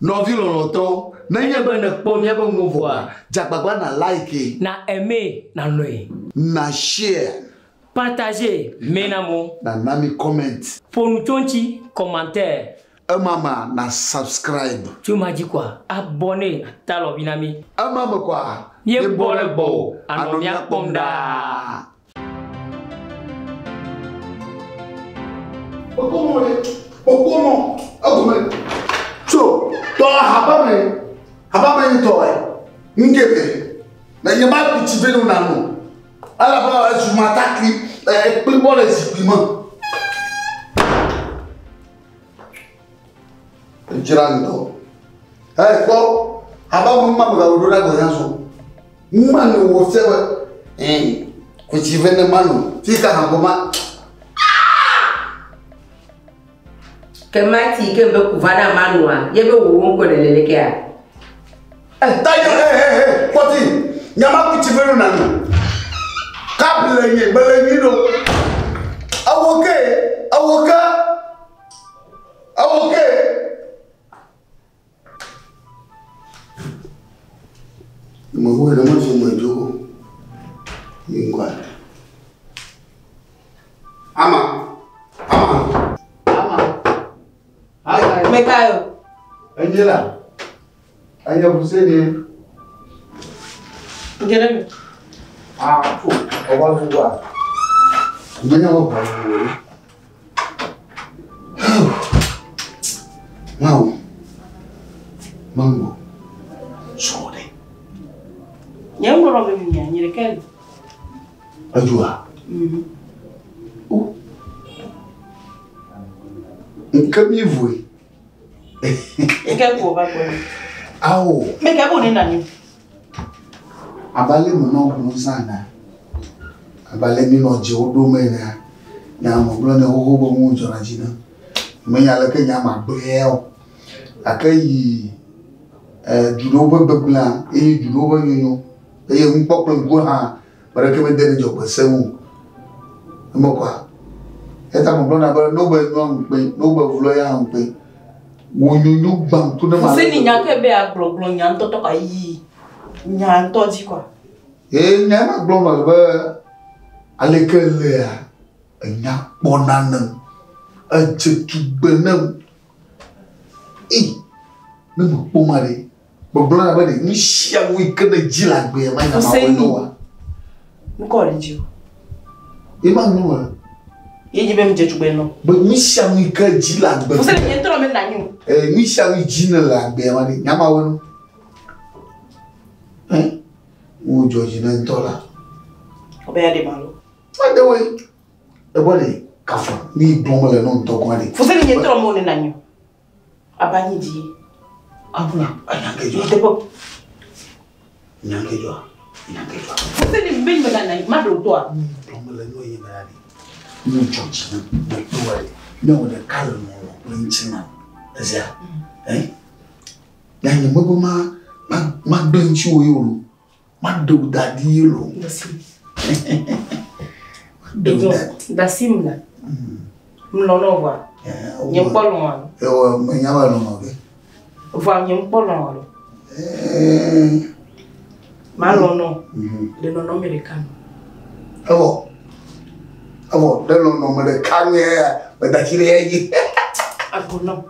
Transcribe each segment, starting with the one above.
Non vu longtemps. N'ayez pas de première bon voir. Jababa na like. Na aimer na noé. Na share. Partagez, menamo. Na nami comment. Pour nous tonti, commentaire. Mama na subscribe. Tu m'as dit quoi? Abonner à Talo Binami. Mama quoi? Ye bole bo. Anomia ponda. Okomo. So, to habame to ngebe. Na yeba pitive no na no. Ala ba su mataki pe bole expriment. Jirando. Hey, ko habame mama ga odora go yanso. Manu wo sewe ko chivene manu. Fika hangoma. Kemati kembe kuvana manua yebe uongo leleleke ya tayo poti nyama kuchivero nanu kabile nye bele nido awoke mwe na mwe mwejo ngwa ama Mekayo. Angela. Anya Fousseni. Ngere. Fu. Oba fuwa. Ngenya wa kwa. Wow. Mango. Sode. Nyango robe minya nyirekeli. Ajua. Nkami vwe. Ngeko ba kwa. Awo. Meka bone nani. Abale mo no sana. Abale mi no je odo mena. Na mo blo na ho bo mu jora jina. Me ya la ke nya ma breo. Akayi judo bo bebla, judo bo yoyo. Mpo go ha. Bara ke me dere jo ko semu. Mo kwa. Eta mo blo na ba no ba no ba vlo ya ampe. Wonyonyo bang to na ma. Fousseni nyake be agbogbo nyan to ka yi. Nyan to di kwa. Nya na gbo ma ba alekele ya. Nya bonanam. Ajetu benam. Me mo pomare. Gbogbo na ba de ni shia wi kana jila gbe ma na ma wono wa. Nko ri ji o. Ma no wa. Yeji be mje tugbe no. But mi shia wi ka jila gbe. Fousseni yentro me na nyu. Mi shia wi jina la gbe ma ni nya ma wono. Wo George na ntola. Obeya de malo. Ma de we. E body kafa ni blomo le no ntoko ade. Fousseni yentro mo ne na nyu. Abanyi di. Abuna anyangejo. Itepo. Nyangejo. Fousseni mbe me na ma do to a. Blomo le no yi na ade. Ni George na do ade. No de kalo no nchina. Ezia. Ya ni mo ma benchi o yoro. Ma do dadi yoro. Dasimla. Mlono wa. Nyempolo mwa. Nyama no ke. Va nyempolo wa. Malono. De no americano. Avo, de no americano ya, ba da kire yi. Agono.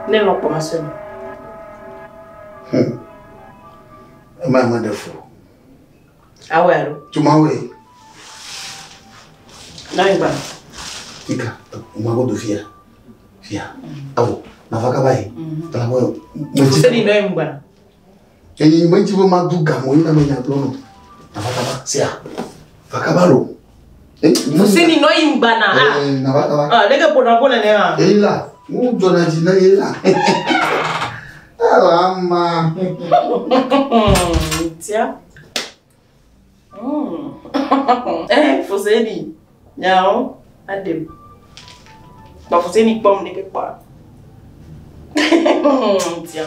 Nelo commencer. Ma wonderful. Awero. Tumawe. Naiba. Ika, umago do fia. Avo, na vaka bai. Tala mo. Fousseni no mbana. Eyi mwenji bo maduga mo ina menya plono. Na vaka ba, sia. Vaka balo. Fousseni no mbana. Na vaka ba. Lege pona ne ha. Eila, mu jona jina yela. Alama. Tia. Fousseni. Nyao, adem. Ba Fousseni pom ne ke pa. Tia.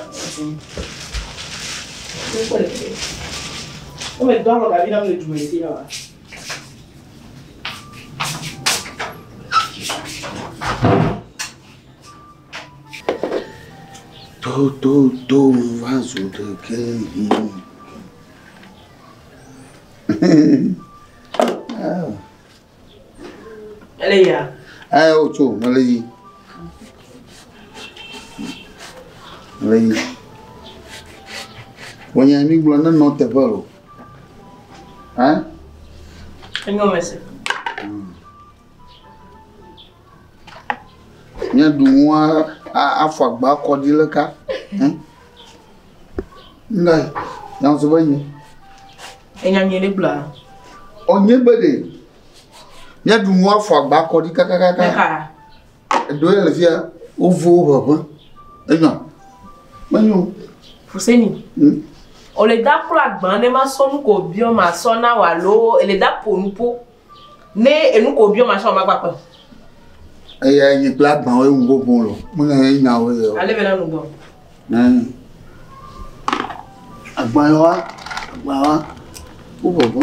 On met dans le gars, il a le jouer ici là. Tout va sur le cœur. Elle est là. Ah, autre, Malay. Malay. On y a mis blanc non te parle. Hein? Non, merci. Il y a du mois à faire bas quoi dire le cas. Hein? Non, non, c'est pas bien. Il y a mis les blancs. On y est bedé. Il y a du mois à faire bas quoi dire caca. Doit le faire au veau, papa. Et non. Manu. Fousseni. On les da pour la bande, ma son ko bio ma sona walo, et les da pour nous pour. Ne et nous ko bio ma son ma papa. Aïe aïe, il plaque dans un gros bon lot. Mon aïe n'a pas. Allez venez nous bon. Agbawa, où bon.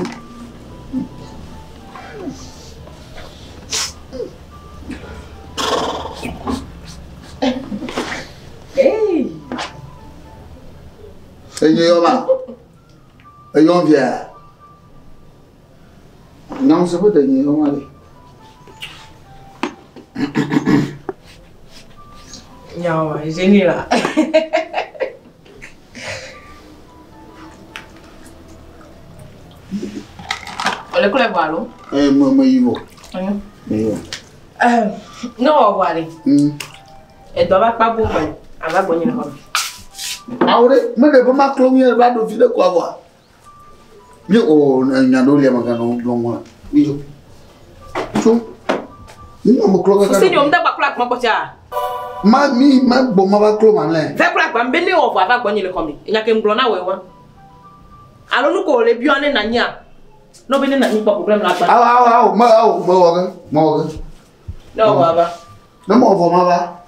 Hey. Seigneur là. Ayons vient. Non, c'est pas de nier, on va aller. Non, j'ai mis là. On les coule voir l'eau. Eh, moi, il va. Non, on va aller. Et doit pas bon. Elle va bonner le homme. Ah ouais, mais le pas ma clomière va de filer quoi voir. Mieux on a un adolé ma canon blanc. Oui, je. Non, mon cloque. C'est du homme d'abord plaque mon pote. Mi ma bon ma clo man. Fait plaque ba mbene on va bonner le homme. Il y a qu'un blanc na wewa. Alors nous ko le bio ane na nya. No bene na ni pas problème là pas. Ah, ma Non, baba. Non, mon va ma va.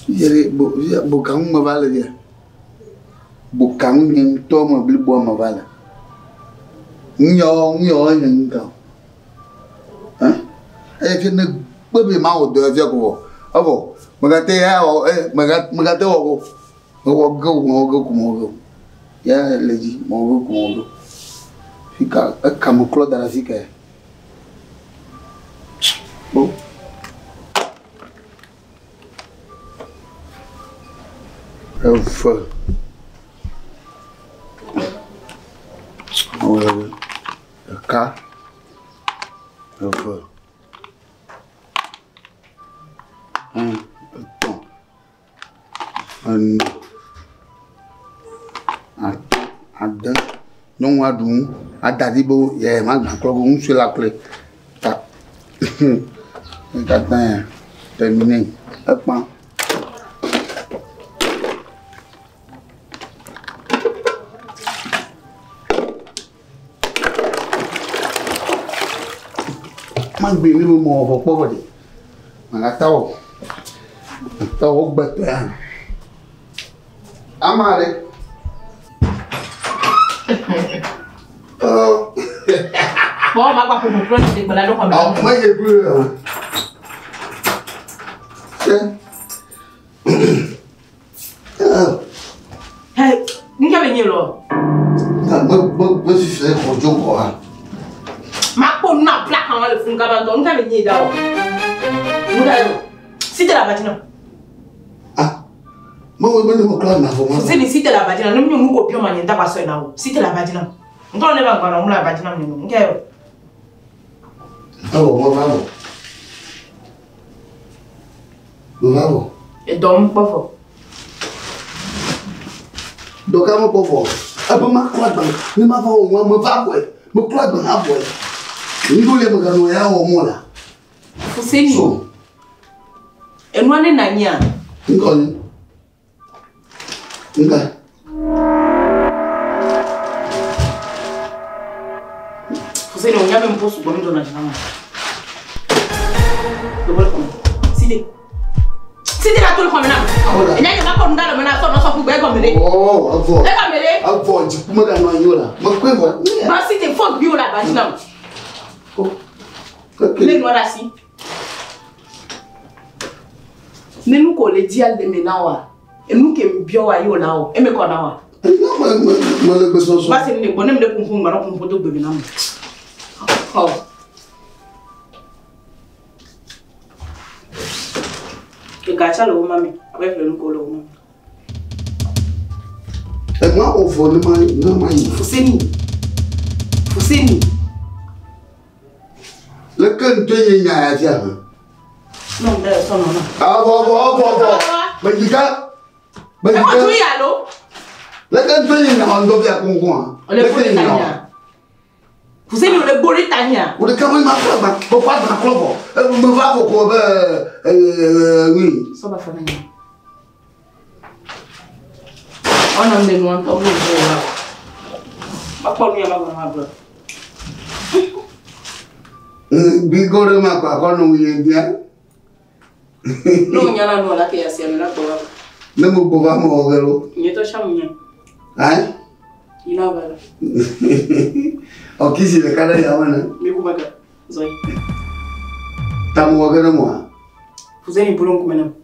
Yere bo kang ma vale dia. Bo kang nyen to ma bli bo ma vale. Nyo nyen ka. Hein? E fi ne be ma o do fi ko. Abo, magate ya o magate o. O go. Ya leji mo go. Fica camuflado da fica. Bo. Ouais. Le cas. Le feu. Un temps. Un deux. Non, à deux. À Dadibo, il y a un peu sur la clé. Terminé. Hop. Man be little more of a poverty. And I thought but I'm at it. Oh, my papa will protect it, but I don't have I'll make it blue. Hey, you have a new law. What is it for Joe? Ma na plaque en le fond cabane donc t'as venu d'abord. Si tu la vagina. Ah. Moi me clame na fo. C'est ni si tu la vagina, nous nous copions manienta pas ça na. Si tu la vagina. On ne va pas on la vagina nous. OK. Ah bon, moi bravo. Et donc pas fort. Donc à moi pas fort. Ah bon ma claque. Ne m'a pas au moins me va quoi. Me claque dans la boîte. Ndule mugano ya omola. Fousseni. So. Enwane nanya. Ngoni. Nga. Fousseni on yabe mposu bono dona jama. Dobole comme. Sidi. Sidi la tole comme na. Enya ma ko ndalo mena so no so fu gbe ko mele. Oh, avo. E ka mele. Avo ji kuma da no yola. Ma kwevo. Ba sidi fo bi ola ba dinam. Oh. Ne no rasi. Ne nu ko le dial de menawa. E nu ke mbio wa yo lawo. E me ko na wa. Ma le beso so. Ba se ne bonem de pum ba no pum to gbe na mo. Oh. Que gacha lo mami. Avec le nu ko lo mami. E ma o fo le mai, na mai. Fousseni. Fousseni. Le kan to yin ya ya tia. Non, de son non. Avo. Ba yika. Ba yika. Ko tu ya lo. Le kan to yin na ndo bia kunkun. Le ko tanya. Fousseni le bori tanya. O de kan ma fa ba ko pa na klobo. Me va ko be oui. So ba fana ni. Ona me no anto mo bo. Ma ko ni ma bro. Bigore ma kwa no yendia. No nyala no la ke ya sia na ko. Ne mo bo va mo ogelo. Ni to shamunya. Ai? Ina ba. O kisi le kada ya wana. Mi ku baga. Zoi. Tamu ogelo mo. Fousseni bulon ku menam.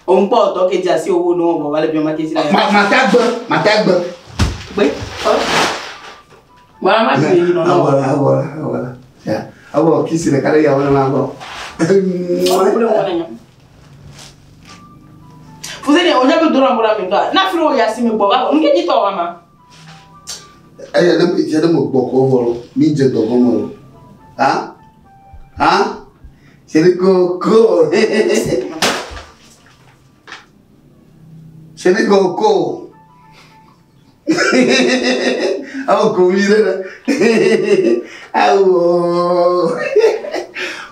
On po to ke jasi owo no bo wale bi ma ke sila. Ma tagba. Be. Mama ma ni no no. Agora. Ya. Abo kisi le kada ya wana ma go. Fousseni on jabe dora mbula minga. Na firo ya simi bo ba. Nge ji to mama. Aya le mo boko volo. Mi je to gomo. Ha? Seriko. Au comida. Au.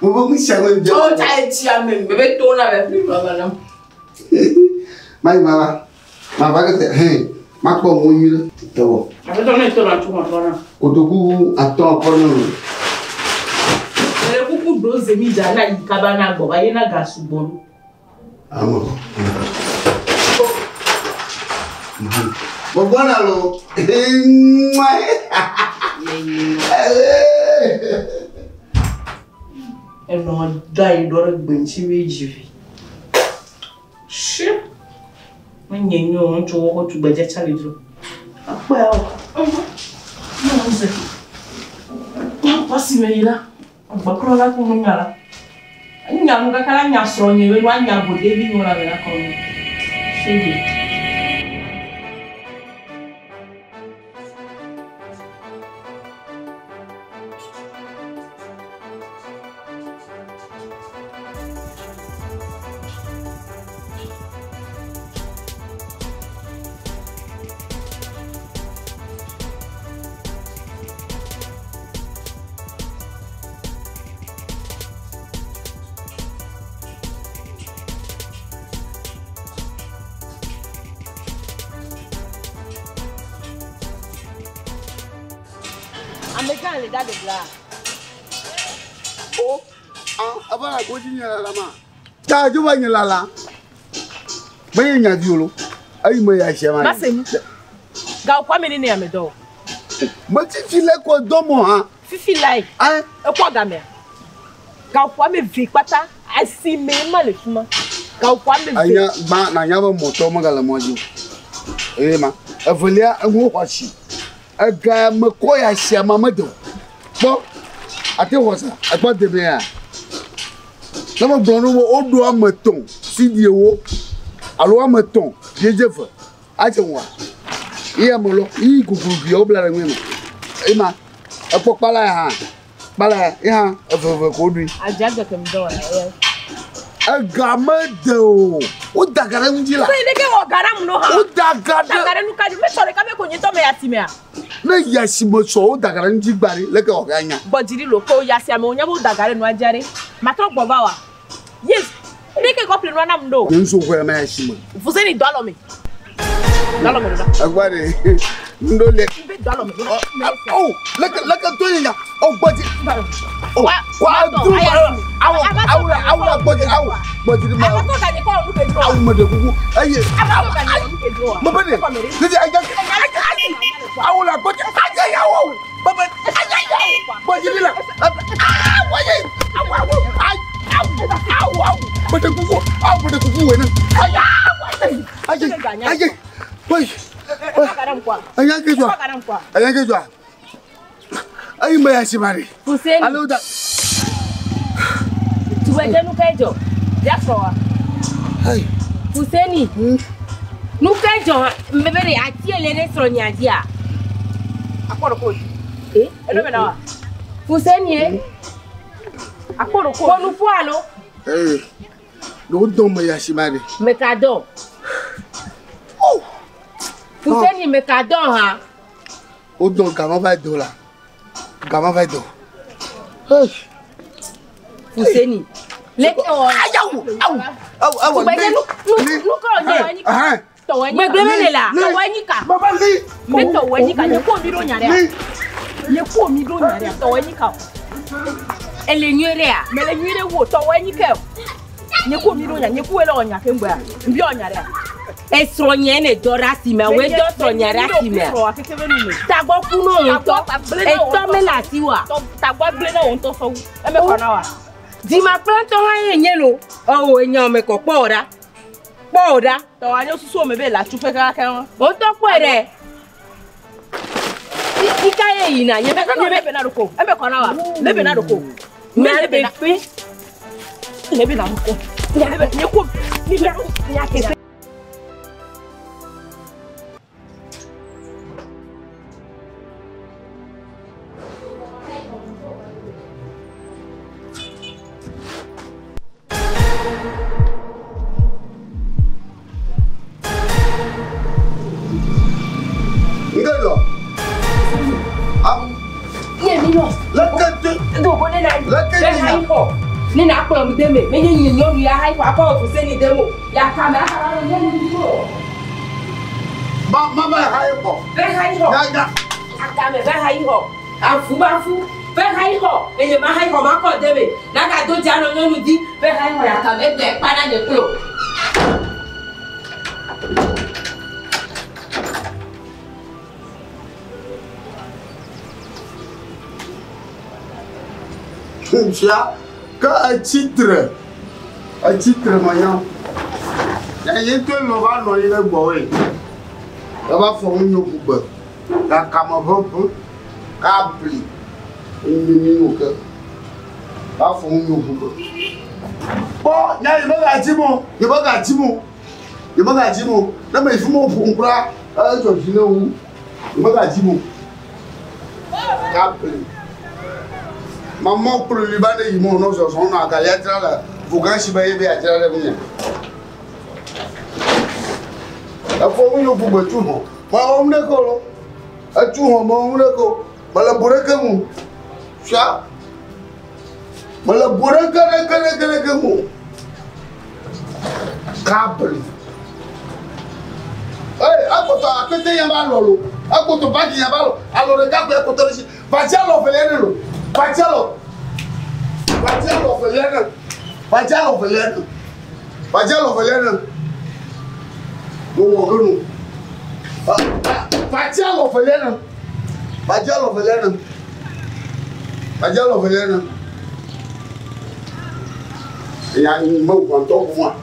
Mo vou me chamar de. Oh, tá tia mesmo. Bebê tô na minha mama não. Mas mama. Mas vai que tem. Mas como muito. Tá bom. A gente não está na tua mãe. Kotoku aton kono. Ele kuku 12 mija na ikabana go. Vai na gasu bonu. Amo. Bobona lo. Eu não dai dor benchi veji. Shit. Menyenyo onto wo to beje challenge. Apa o? Não sei. Não posso ver lá. Bakro la ko nyala. Anya mga kala nya sro nyewe wa nya bode bi nyora la ko. Shege. Amega le da de bla. Oh, abana goji nyala la ma. Ta juba nyala la. Baye nya diolo. Ayi me ya shema. Masemu. Ga kwa me ni ya me do. Ma ti file ko domo ha. Fifi lai. Ah, E kwa ga me. Ga kwa me vi pata. Asi me ma le fuma. Ga kwa me vi. anya ba na nya ba moto mo gala moji. Ma, evolia enwo kwashi. Aga me ko ya shema mado. Bo ate hosa, agba de be ya. Na mo brono wo odo amaton, sidie wo. Alo amaton, jejefa. Ate wa. Iya mo lo, yi gugu bi o bla nwe mo. Ma, epo pala ha. Bala ya, efefe ko du. Ajaga kem do ya. Agamado. O dagara ndila. Sai de que o garam no ha. O dagara. Dagara no ka me sore ka me ko nyito me yatimea. Na yasimo so o dagara ndigbari leke o ganya. Bodiri lo ko yasia me onya bo dagara no ajare. Matro gboba wa. Yes. De que couple no anam do. Nso ko ma yasimo. Fousseni dolo me. Dolo me do. Agbare. Ndo le. Be dolo me. Oh, leke to yin ya. Oh, body. Oh, wa do. Awu body. Awu body ma. Awu to ka de ko lu ke do. Awu mo de gugu. Aye. Awu ka de lu ke do. Mo bade. Lidi aja. Awu la body. Aja ya wo. Baba. Aja ya. Body la. Waye. Awu. Awu. Bade gugu. Awu bade gugu we na. Aja. Woi. Ayan ke jwa. Ayi ma ya shimari. Fousseni. Alo da. Tu vai dando kejo. Ya froa. Hai. Fousseni. Nu kejo mbebere ati elere sro nyadia. Akoro ko. Eno me na wa. Fousseni Akoro ko. Ko nu fu alo. No don ma ya shimari. Mekado. Oh. Fousseni mekado ha. O don gama vai do la. Gama vai do. Hey. Fousseni. Leke o. Awu. Nu ko nyi. To wani. Megbele la. To wani ka. Baba ni. Me to wani ka. Ye ko mi do nyare. Ye ko mi do nyare. To wani ka. Ele nyere a. Me le nyere wo to wani ka. Ye ko mi do nyare. Ye ko ele onya ke ngba. Mbi onyare. Esro nye ne dora si me we do so nyare si me. Tagbo ku no nto. E to me la si wa. Tagbo ble na nto so. E me ko na wa. Di ma planto ha yenye lo. O enya me ko pora. Pora. To wa ni osusu o me be la chupe ka kan. O to pere. Ikaye yi na ye be na roko. E me ko na wa. Le be na roko. Me be na pe. Le be na roko. Le be ni ko ni be ya ke. Ni na ko mi deme me yin nyo ya hai kwa pa Fousseni demo ya kamera ha ro ni mo Ba mama hai ko. Be hai ho Ya. aka me be hai ho afu ba fu be hai ho e ye ma hai ho ma ko deme na ka do ja no nyonu di be hai ho ya ka me de pa na de klo Tia. Ka titre mayan. Ya yento lo ba no ile gbo we. Ya ba fo nyo gbo. La kama hopo. Ka bli. Ni o ke. Ba fo nyo gbo. Bo ya ibo ga jimo. Na me fu mo punkura. Jo jina wu. Ibo ga jimo. Ka bli. Maman pour le Libanais, ils m'ont non son à Galiatra là. Vous gagnez bien bien à tirer bien. La forme yo pour tout non. Moi on ne colo. A tout on ne colo. Mala bureka mu. Cha. Mala bureka kale mu. Câble. Akoto akete yamba lolo. Akoto bagi yamba lo. Alors regarde akoto ici. Batia lo velene lo. Bajalo velena. No wogunu. Bajalo velena. Ya ni mo kwanto kwa.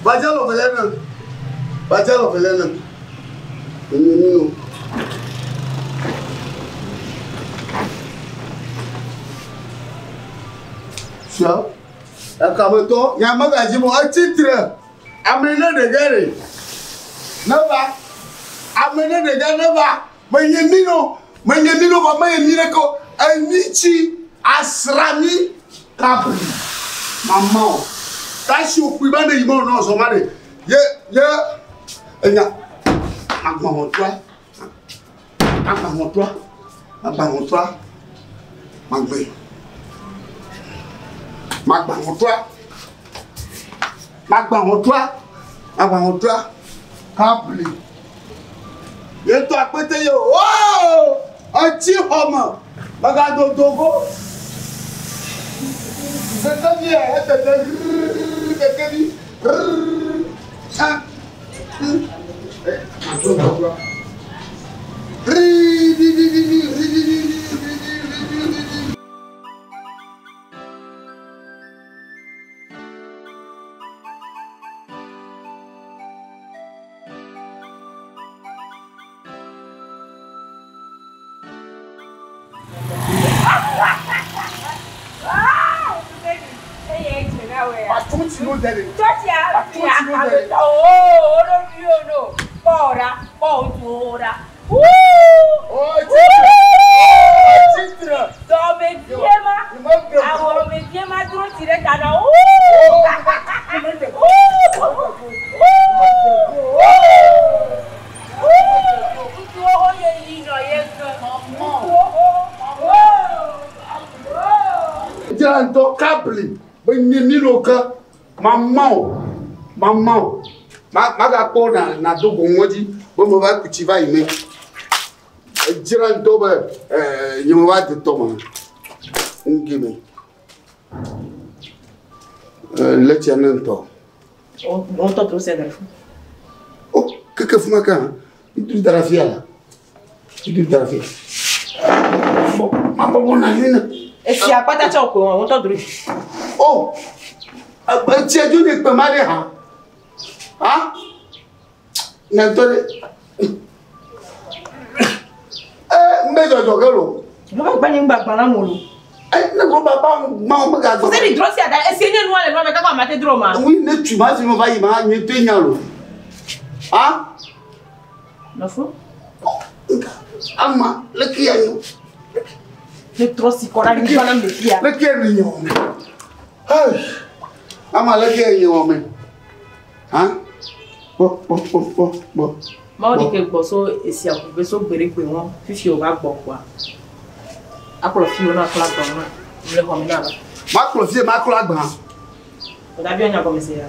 Bajalo velena. Ni. Akamoto ya magaji mo titre amene de gere naba amene de gere naba manyemino ba manyemire ko anichi asrami Capri. Maman. T'as su au plus bas de l'immense non, son mari. Agbamontois. Capri. Et toi, pété yo. Oh! Un petit homme. Regarde Togo. C'est comme hier. Maman, ma ko na dogo ngodi bo mo ba kuchiva ime jira ndoba nyimo ba de toma ngime le tianento on to trop c'est grave. Oh que fuma kan itu darafia la itu darafia bon maman na hina et si a pas ta choko on to dru oh tiens du ne peut mal ha ah n'entendez mais jogelo no ba gbani ngba gbana molo ne ko baba ma o ga vous avez droit si ada essayer nous aller no me ka ma te droma oui ne tu m'as dit me va y ma ni te nyalo ah no fo ama le ki yanyo le trop si kora ni bana me kia le ki yanyo hey ama le ki yanyo me hein bon ma o di ke gbo so esi akube so gbere pe won fifi o ba gbo kwa akolo fi o na kla gbo na le ko mi na ba ma klo fi ma klo agba o da bi onya ko mi se ya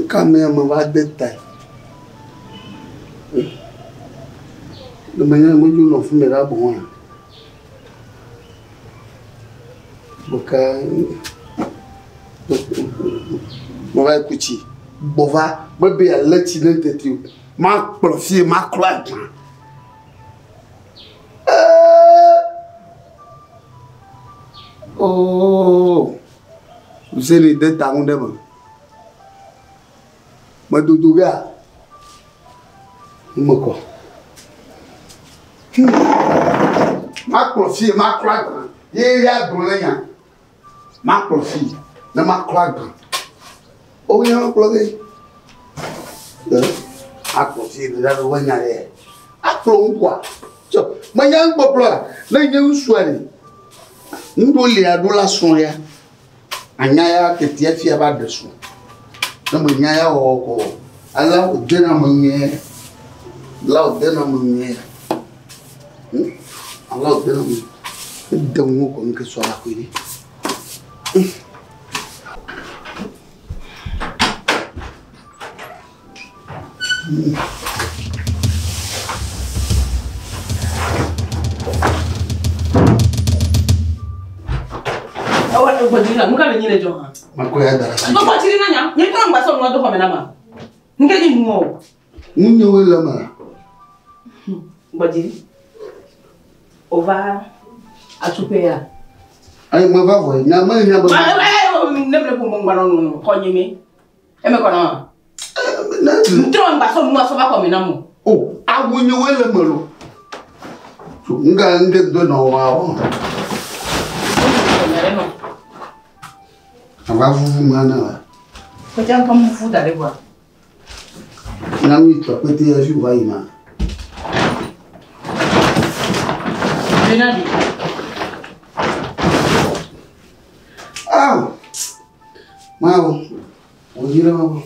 kame ma va détail de manière moi je n'en fume là bon boka mo va écouter bova bébé à l'atine tête ma profie ma croix oh vous allez de temps de ma doudouga moko ma profie ma croix ye ya dolenya ma profie na ma croix o ya ma profie a profie de la wanya le a pro quoi so ma ya ngbo pro na nye usuari ndo le adola son ya anya ya ketia fia ba de so na mo nya ya wo ko ala o de na mo nye la o de na mo nye ala o de na mo de mo ko nke so la ko ni Voisine, nous allons venir les gens. Ma collègue dara. Donc voisine nanya, ni to ngba so no do ko menama. Nke ni mo. Munye wela ma. Voisine. On va à souper là. Ay ma va voir, na ma nya ba. Nem le ko mo ngba no ko nyimi. E me ko na. Ni to ngba so mo so ba ko menamo. Oh, a munye wela ma lo. So nga nde do no wa. On va vous maintenant. Peut-être comme vous d'aller voir. Nami tu pété à jour vaïma. Benadi. Ah. Mau. On dirait maman.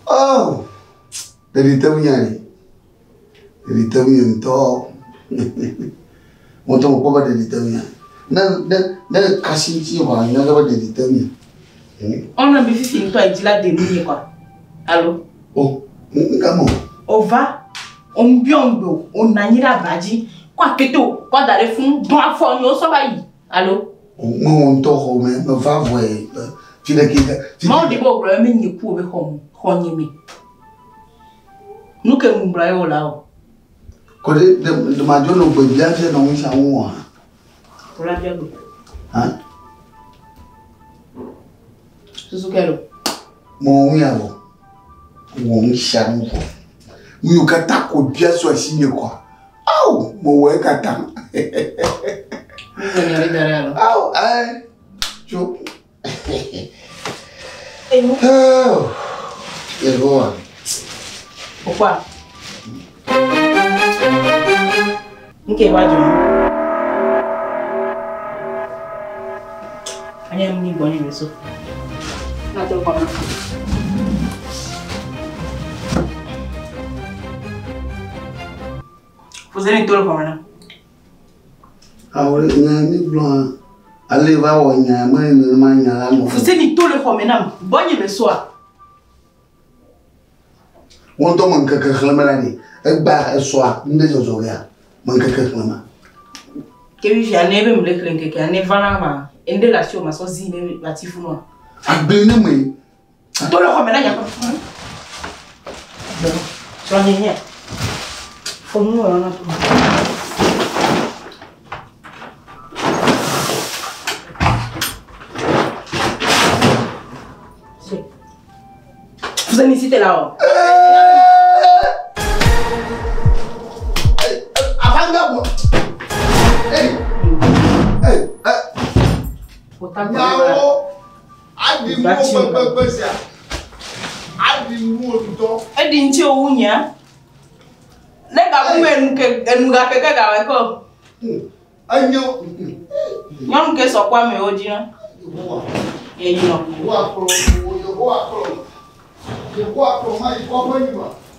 Oh. Dari tamunya to. Moto ko ba dari tamunya. Na kasinci ba nya ga ba dari tamunya. On a bifi toi dit la demi quoi. Allô? Oh, comment? On va, on biongo, on nanira baji, quoi que tout, quoi d'aller fond, bon à fond, on s'en va y. Allô? On t'en mais va voir. Tu n'as qu'à. Moi, on dit bon, mais n'y pour le home, on y met. Nous que nous braillons là. Quand de ma journée, on peut bien faire dans un mois. Pour la bien. Hein? C'est ce qu'elle a. Mon oui, avant. Mon charme. Nous avons bien soit signé quoi. Oh, mon ouais, kata. Oh, hein? Jo. Et nous? Oh. Et voilà. Pourquoi? Ok, va dire. On a mis bon numéro. Non, tu le comprends. Fousseni tout le comprends. Ah oui, il y a un blanc. Allez, va voir, il y a un man. Fousseni tout le comprends. Bon numéro. On tombe en quelque chose malade. Et bah, soit, nous devons regarder. Mon quelque chose. Que oui, j'en ai même le clinqué, j'en ai vraiment. Une relation, ma soeur, zine, la tifounois. Ah, ben non, mais. Tout le comprends, il y a pas. Tu en es rien. Faut nous, on a tout. Vous avez cité là-haut. Edinchi ounya. Lega kuwe nuga keke gawe ko. Anyo. Nyam ke so kwa me oji na. Ye yi no.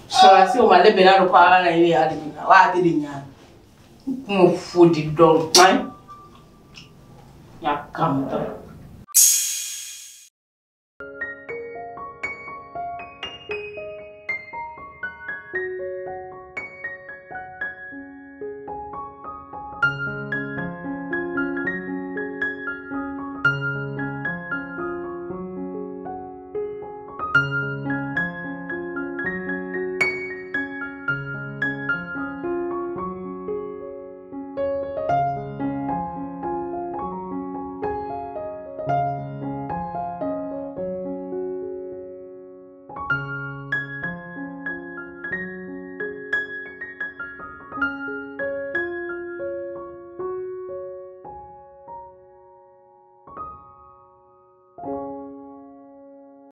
So asi o male be na ro kwa na ile adi na. Wa adi nya. Mo fodi dom. Mai. Ya kamta.